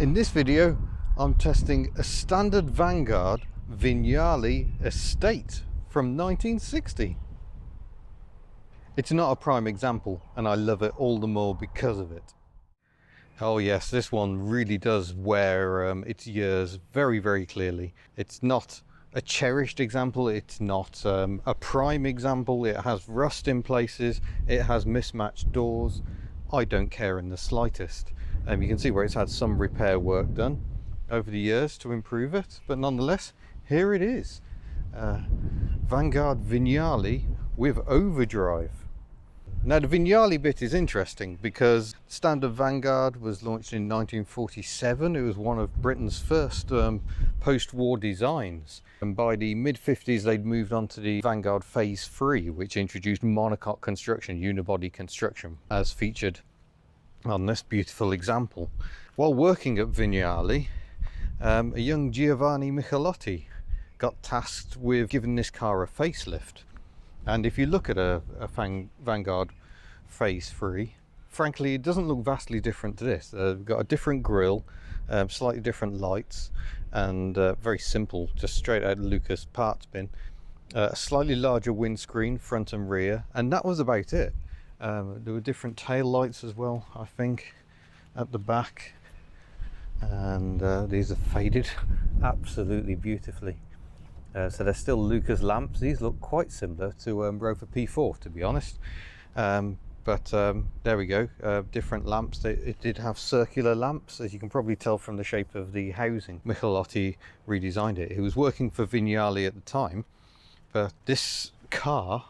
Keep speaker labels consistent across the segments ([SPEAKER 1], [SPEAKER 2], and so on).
[SPEAKER 1] In this video, I'm testing a Standard Vanguard Vignale Estate from 1960. It's not a prime example, and I love it all the more because of it. Oh yes, this one really does wear its years very, very clearly. It's not a cherished example, it's not a prime example. It has rust in places, it has mismatched doors. I don't care in the slightest. You can see where it's had some repair work done over the years to improve it, but nonetheless, here it is. Vanguard Vignale with overdrive. Now the Vignale bit is interesting because Standard Vanguard was launched in 1947. It was one of Britain's first post-war designs, and by the mid-50s they'd moved on to the Vanguard Phase 3, which introduced monocoque construction, unibody construction, as featured on this beautiful example. While working at Vignale, a young Giovanni Michelotti got tasked with giving this car a facelift. And if you look at a Vanguard Phase 3, frankly it doesn't look vastly different to this. We've got a different grille, slightly different lights, and very simple, just straight out of Lucas parts bin. A slightly larger windscreen, front and rear, and that was about it. There were different tail lights as well, I think, at the back, and these are faded absolutely beautifully. So they're still Lucas lamps. These look quite similar to Rover P4, to be honest, but there we go, different lamps. It did have circular lamps, as you can probably tell from the shape of the housing. Michelotti redesigned it. He was working for Vignale at the time, but this car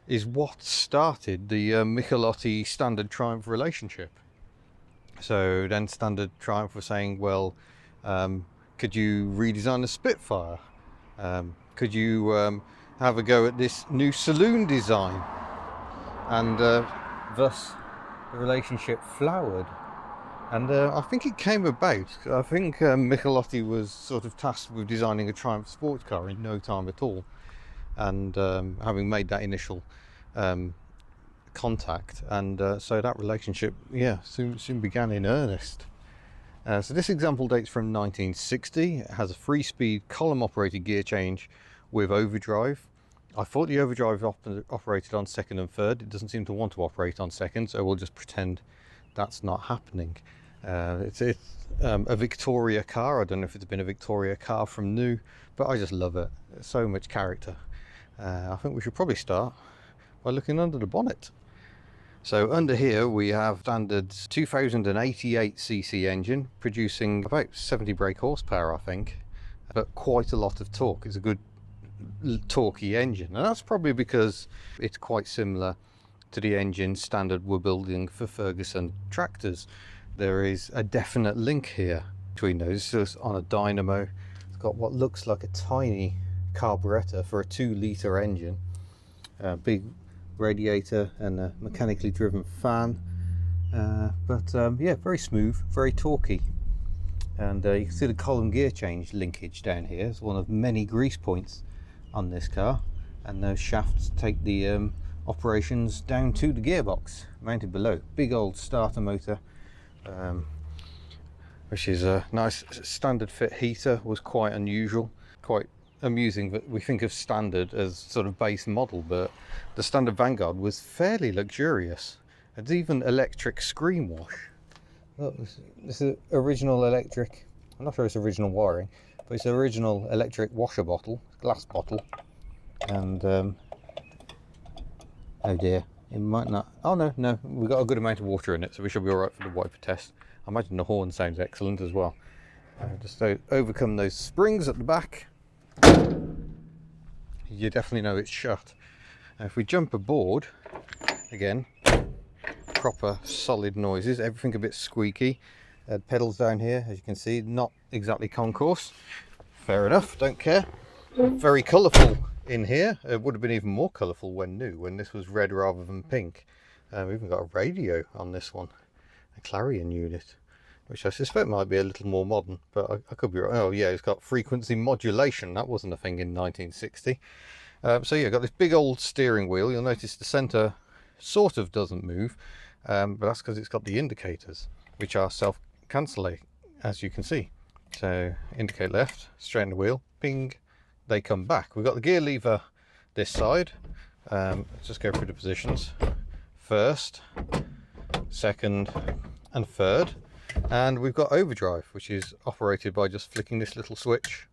[SPEAKER 1] is what started the Michelotti Standard Triumph relationship. So then Standard Triumph was saying, well, could you redesign the Spitfire? Could you have a go at this new saloon design? And thus the relationship flowered, and I think it came about. I think Michelotti was sort of tasked with designing a Triumph sports car in no time at all, and having made that initial contact, and so that relationship, yeah, soon began in earnest. So this example dates from 1960. It has a 3-speed column operated gear change with overdrive. I thought the overdrive operated on second and third. It doesn't seem to want to operate on second, so we'll just pretend that's not happening. It's a Victoria car. I don't know if it's been a Victoria car from new, but I just love it. There's so much character. I think we should probably start by looking under the bonnet. So under here we have Standard's 2088cc engine, producing about 70 brake horsepower, I think, but quite a lot of torque. It's a good torquey engine, and that's probably because it's quite similar to the engine Standard were building for Ferguson tractors. There is a definite link here between those. So it's on a dynamo. It's got what looks like a tiny carburetor for a 2-litre engine, big radiator and a mechanically driven fan, but yeah, very smooth, very torquey. And you can see the column gear change linkage down here. It's one of many grease points on this car, and those shafts take the operations down to the gearbox mounted below. Big old starter motor, which is a nice standard fit heater. Was quite unusual, quite amusing that we think of Standard as sort of base model, but the Standard Vanguard was fairly luxurious. It's even electric screen wash. Look, this is original electric. I'm not sure it's original wiring, but it's original electric washer bottle, glass bottle, and oh dear, it might not. Oh no, we've got a good amount of water in it, so we should be all right for the wiper test. I imagine the horn sounds excellent as well. Just to overcome those springs at the back, you definitely know it's shut. Now if we jump aboard, again, proper solid noises, everything a bit squeaky. Pedals down here, as you can see, not exactly concourse. Fair enough, don't care. Very colourful in here. It would have been even more colourful when new, when this was red rather than pink. We've even got a radio on this one, a Clarion unit, which I suspect might be a little more modern, but I could be wrong. Oh yeah, it's got frequency modulation. That wasn't a thing in 1960. So yeah, got this big old steering wheel. You'll notice the centre sort of doesn't move, but that's because it's got the indicators, which are self-cancelling. as you can see. So indicate left, straighten the wheel, ping, they come back. We've got the gear lever this side. Let's just go through the positions. First, second and third. And we've got overdrive, which is operated by just flicking this little switch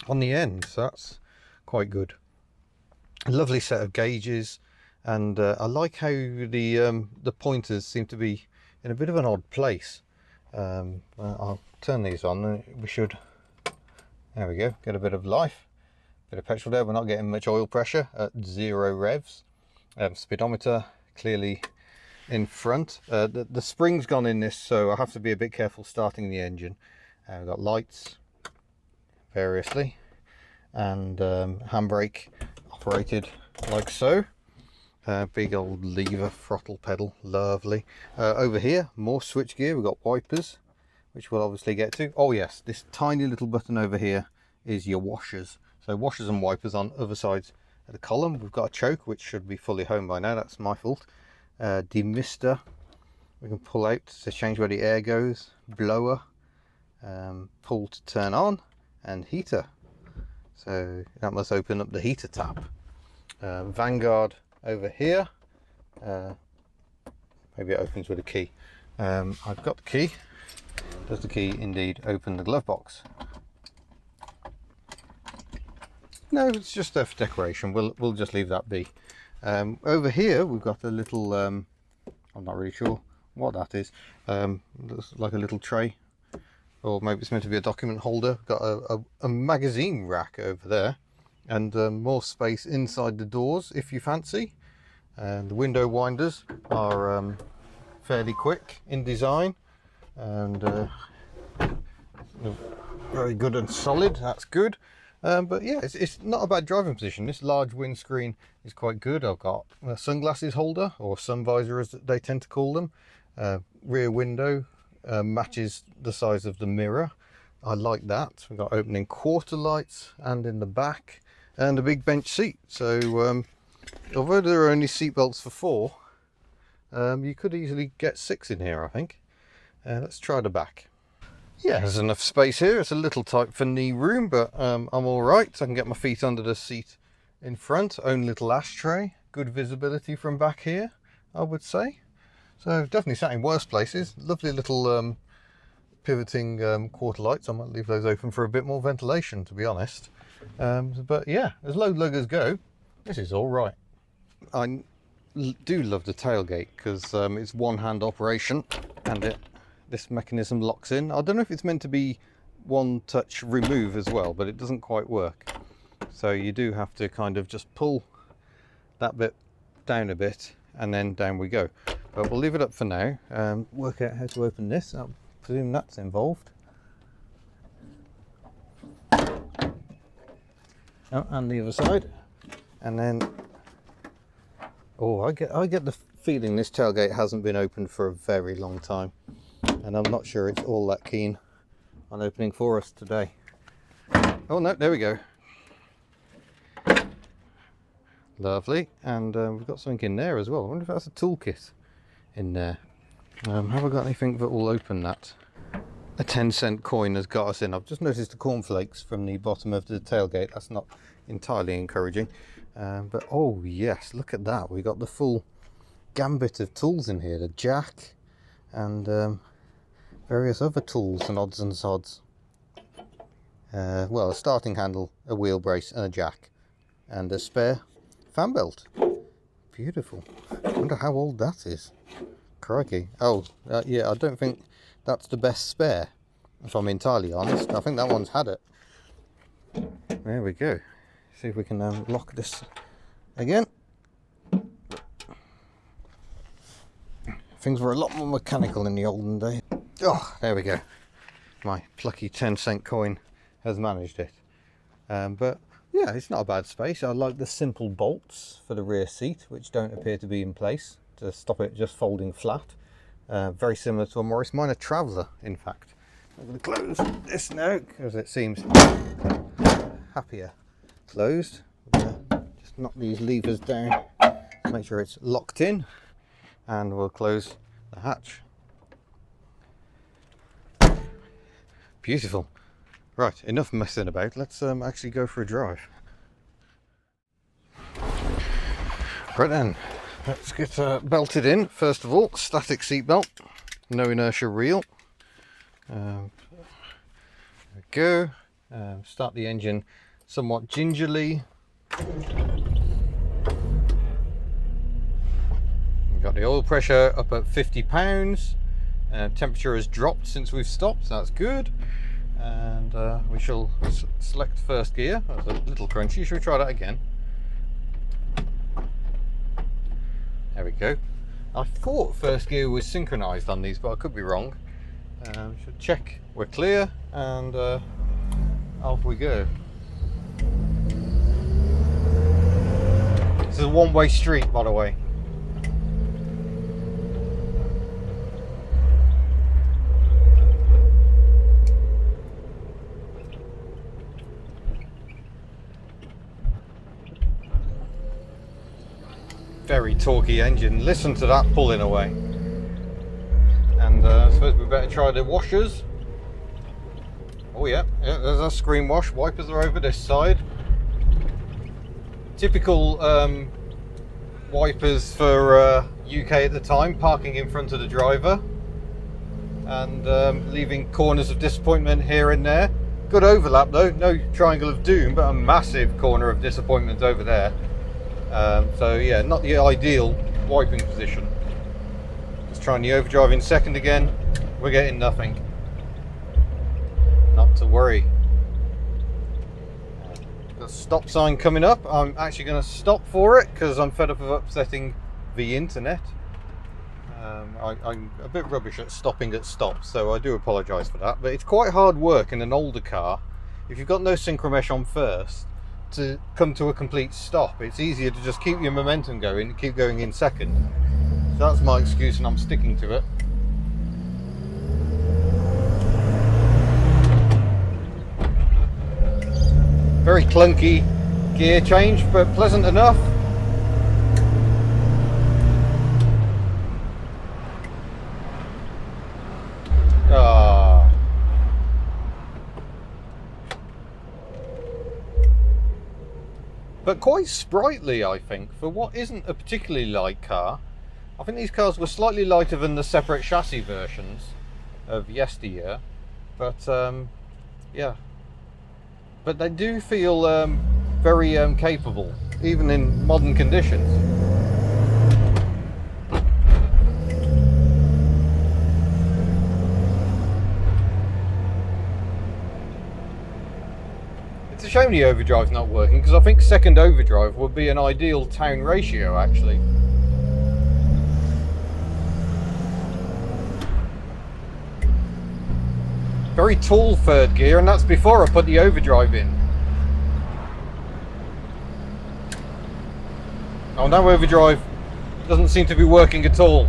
[SPEAKER 1] on the end. So that's quite good. A lovely set of gauges, and I like how the pointers seem to be in a bit of an odd place. I'll turn these on and we should, there we go, get a bit of life. Bit of petrol there. We're not getting much oil pressure at 0 revs. Speedometer clearly in front. The spring's gone in this, so I have to be a bit careful starting the engine. We've got lights variously, and handbrake operated like so. Big old lever, throttle pedal, lovely. Over here, more switch gear. We've got wipers, which we'll obviously get to. Oh yes, this tiny little button over here is your washers. So washers and wipers on other sides of the column. We've got a choke, which should be fully home by now. That's my fault. Demister, we can pull out to change where the air goes. Blower, pull to turn on, and heater. So that must open up the heater tap. Vanguard over here. Maybe it opens with a key. I've got the key. Does the key indeed open the glove box? No, it's just there for decoration. We'll just leave that be. Over here we've got a little, I'm not really sure what that is. Looks like a little tray, or maybe it's meant to be a document holder. Got a magazine rack over there, and more space inside the doors if you fancy. And the window winders are fairly quick in design, and very good and solid. That's good. But yeah, it's not a bad driving position. This large windscreen is quite good. I've got a sunglasses holder, or sun visor as they tend to call them. Rear window matches the size of the mirror. I like that. We've got opening quarter lights and in the back, and a big bench seat. So although there are only seat belts for 4, you could easily get 6 in here, I think. Let's try the back. Yeah, there's enough space here. It's a little tight for knee room, but I'm all right. I can get my feet under the seat in front. Own little ashtray. Good visibility from back here, I would say. So definitely sat in worse places. Lovely little pivoting quarter lights. I might leave those open for a bit more ventilation, to be honest. But yeah, as low luggers go, this is all right. I do love the tailgate because it's one-hand operation, and this mechanism locks in. I don't know if it's meant to be one touch remove as well, but it doesn't quite work. So you do have to kind of just pull that bit down a bit, and then down we go. But we'll leave it up for now. Work out how to open this. I presume that's involved. Oh, and the other side. And then, oh, I get the feeling this tailgate hasn't been opened for a very long time. And I'm not sure it's all that keen on opening for us today. Oh no, there we go. Lovely, and we've got something in there as well. I wonder if that's a toolkit in there. Have I got anything that will open that? A 10-cent coin has got us in. I've just noticed the cornflakes from the bottom of the tailgate. That's not entirely encouraging. But oh yes, look at that. We got the full gambit of tools in here. The jack and various other tools and odds and sods. Well, a starting handle, a wheel brace and a jack, and a spare fan belt. Beautiful. I wonder how old that is. Crikey. Oh, yeah, I don't think that's the best spare, if I'm entirely honest. I think that one's had it. There we go. See if we can lock this again. Things were a lot more mechanical in the olden days. Oh, there we go. My plucky 10-cent coin has managed it. But yeah, it's not a bad space. I like the simple bolts for the rear seat, which don't appear to be in place to stop it just folding flat. Very similar to a Morris Minor Traveller, in fact. I'm going to close this now because it seems happier closed. Just knock these levers down to make sure it's locked in, and we'll close the hatch. Beautiful. Right, enough messing about. Let's actually go for a drive. Right then, let's get belted in. First of all, static seat belt, no inertia reel. There we go. Start the engine somewhat gingerly. We've got the oil pressure up at 50 pounds. Temperature has dropped since we've stopped, so that's good. And we shall select first gear. That's a little crunchy. Should we try that again? There we go. I thought first gear was synchronized on these, but I could be wrong. Should check we're clear, and off we go. This is a one-way street, by the way. Very torquey engine. Listen to that pulling away. And I suppose we better try the washers. Oh yeah, there's a screen wash. Wipers are over this side. Typical wipers for UK at the time, parking in front of the driver and leaving corners of disappointment here and there. Good overlap though, no triangle of doom, but a massive corner of disappointment over there. So yeah, not the ideal wiping position. Just trying the overdrive in second again. We're getting nothing. Not to worry. Got a stop sign coming up. I'm actually going to stop for it because I'm fed up of upsetting the internet. I'm a bit rubbish at stopping at stops, so I do apologise for that. But it's quite hard work in an older car if you've got no synchro mesh on first to come to a complete stop. It's easier to just keep your momentum going, keep going in second. So that's my excuse and I'm sticking to it. Very clunky gear change, but pleasant enough. But quite sprightly, I think, for what isn't a particularly light car. I think these cars were slightly lighter than the separate chassis versions of yesteryear, but yeah. But they do feel very capable, even in modern conditions. It's a shame the overdrive's not working, because I think second overdrive would be an ideal town ratio, actually. Very tall third gear, and that's before I put the overdrive in. Oh, now overdrive doesn't seem to be working at all.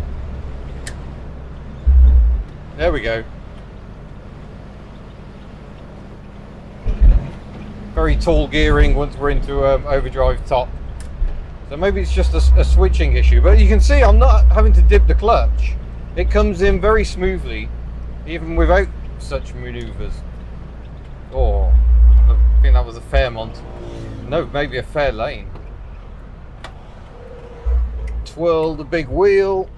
[SPEAKER 1] There we go. Very tall gearing once we're into overdrive top. So maybe it's just a switching issue, but you can see I'm not having to dip the clutch. It comes in very smoothly, even without such maneuvers. Oh, I think that was a Fairmont. No, maybe a Fair Lane. Twirl the big wheel.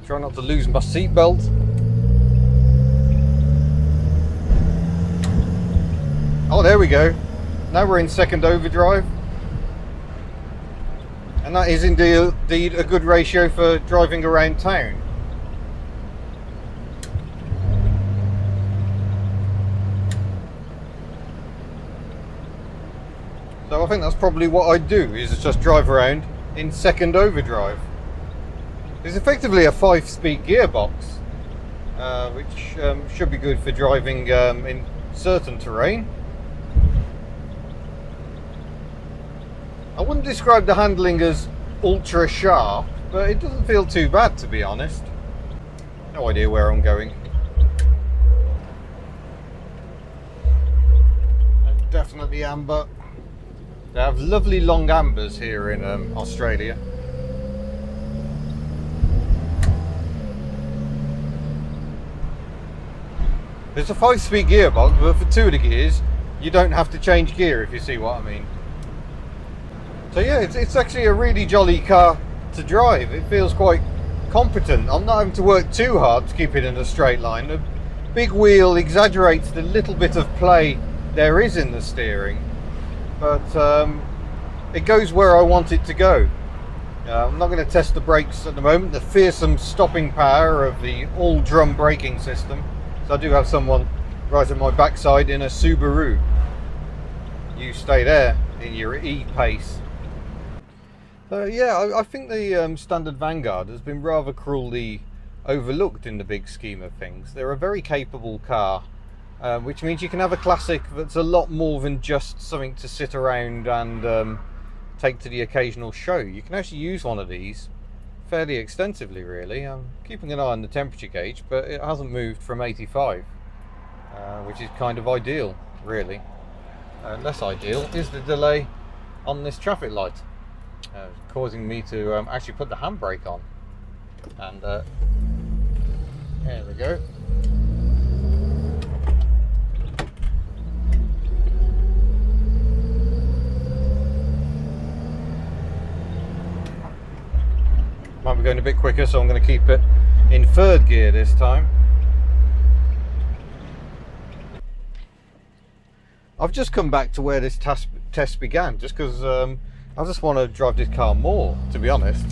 [SPEAKER 1] Try not to lose my seatbelt. Oh, there we go. Now we're in second overdrive. And that is indeed a good ratio for driving around town. So I think that's probably what I'd do, is just drive around in second overdrive. It's effectively a 5-speed gearbox, which should be good for driving in certain terrain. I wouldn't describe the handling as ultra sharp, but it doesn't feel too bad, to be honest. No idea where I'm going. Definitely amber. They have lovely long ambers here in Australia. It's a 5-speed gearbox, but for 2 of the gears you don't have to change gear, if you see what I mean. So yeah, it's actually a really jolly car to drive. It feels quite competent. I'm not having to work too hard to keep it in a straight line. The big wheel exaggerates the little bit of play there is in the steering, but it goes where I want it to go. I'm not going to test the brakes at the moment, the fearsome stopping power of the all-drum braking system. So I do have someone right at my backside in a Subaru. You stay there in your E-Pace. Yeah, I think the Standard Vanguard has been rather cruelly overlooked in the big scheme of things. They're a very capable car, which means you can have a classic that's a lot more than just something to sit around and take to the occasional show. You can actually use one of these fairly extensively, really. I'm keeping an eye on the temperature gauge, but it hasn't moved from 85, which is kind of ideal, really. Less ideal is the delay on this traffic light, causing me to actually put the handbrake on. And there we go. Might be going a bit quicker, so I'm going to keep it in 3rd gear this time. I've just come back to where this test began, just because I just want to drive this car more, to be honest.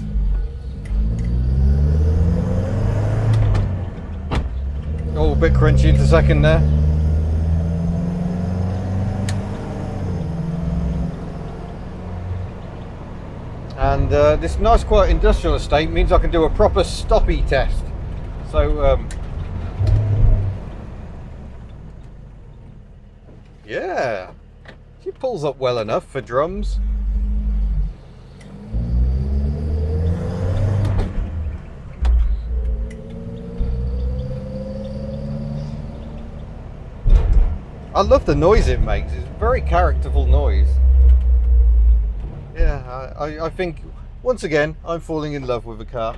[SPEAKER 1] Oh, a bit crunchy into 2nd there. And this nice quiet industrial estate means I can do a proper stoppy test. So yeah, she pulls up well enough for drums. I love the noise it makes. It's a very characterful noise. Yeah, I think, once again, I'm falling in love with a car.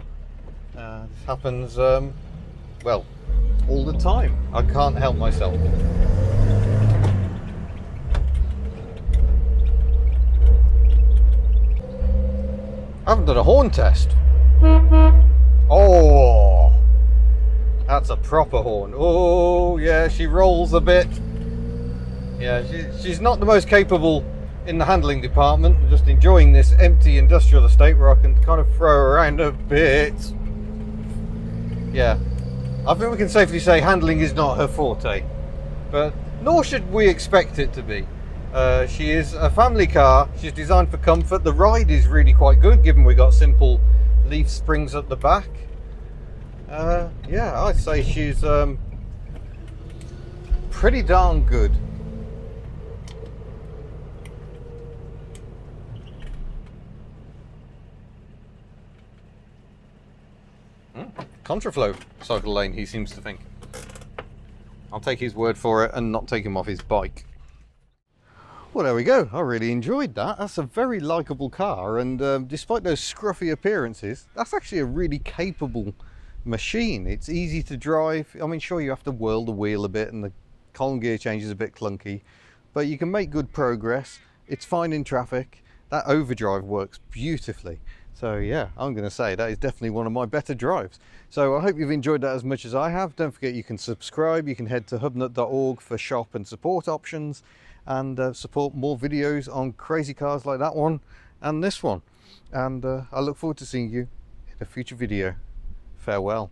[SPEAKER 1] This happens, well, all the time. I can't help myself. I haven't done a horn test. Oh, that's a proper horn. Oh, yeah, she rolls a bit. Yeah, she's not the most capable in the handling department. I'm just enjoying this empty industrial estate where I can kind of throw around a bit. Yeah, I think we can safely say handling is not her forte, but nor should we expect it to be. She is a family car. She's designed for comfort. The ride is really quite good, given we got simple leaf springs at the back. Yeah, I'd say she's pretty darn good. Contraflow cycle lane, he seems to think. I'll take his word for it and not take him off his bike. Well, there we go. I really enjoyed that. That's a very likeable car, and despite those scruffy appearances, that's actually a really capable machine. It's easy to drive. I mean, sure, you have to whirl the wheel a bit and the column gear change is a bit clunky, but you can make good progress. It's fine in traffic. That overdrive works beautifully. So yeah, I'm going to say that is definitely one of my better drives. So I hope you've enjoyed that as much as I have. Don't forget you can subscribe. You can head to hubnut.org for shop and support options, and support more videos on crazy cars like that one and this one. And I look forward to seeing you in a future video. Farewell.